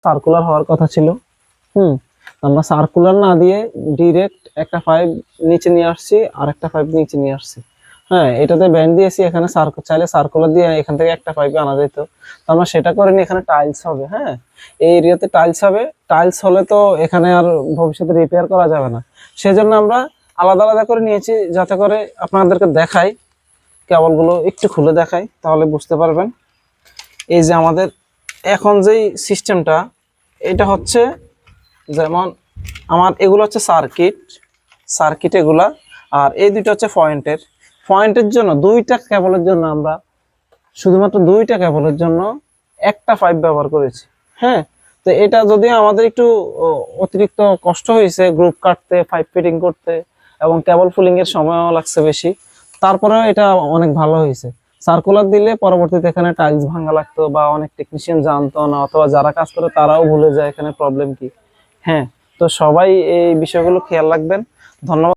Circular হওয়ার কথা ছিল। আমরা সার্কুলার না দিয়ে ডিরেক্ট একটা পাইপ নিচে নিয়ে আসছি আর একটা পাইপ নিচে নিয়ে আসছি। হ্যাঁ, এটাতে ব্যান্ড দিয়েছি, এখানে চাইলে সার্কুলার দিয়ে এখান থেকে একটা পাইপে আনা যেত। আমরা সেটা করিনি, এখানে টাইলস হবে। হ্যাঁ, এই এরিয়াতে টাইলস হবে। টাইলস হলে তো এখানে আর ভবিষ্যতে রিপেয়ার করা যাবে না, সেজন্য আমরা আলাদা আলাদা করে নিয়েছি, যাতে করে আপনাদেরকে দেখাই, কেবলগুলো একটু খুলে দেখাই, তাহলে বুঝতে পারবেন। এই যে আমাদের এখন যেই সিস্টেমটা, এটা হচ্ছে যেমন আমার এগুলো হচ্ছে সার্কিট এগুলা, আর এই দুইটা হচ্ছে পয়েন্টের জন্য দুইটা কেবলের জন্য আমরা শুধুমাত্র দুইটা কেবলের জন্য একটা পাইপ ব্যবহার করেছি। হ্যাঁ, তো এটা যদিও আমাদের একটু অতিরিক্ত কষ্ট হয়েছে, গ্রুপ কাটতে, পাইপ ফিটিং করতে এবং কেবল ফুলিং এর সময়ও লাগছে বেশি, তারপরেও এটা অনেক ভালো হয়েছে। সার্কুলার দিলে পরবর্তীতে এখানে টাইলস ভাঙা লাগতো বা অনেক টেকনিশিয়ান জানতো না, অথবা যারা কাজ করে তারাও ভুলে যায় এখানে প্রবলেম কি। হ্যাঁ, তো সবাই এই বিষয়গুলো খেয়াল রাখবেন। ধন্যবাদ।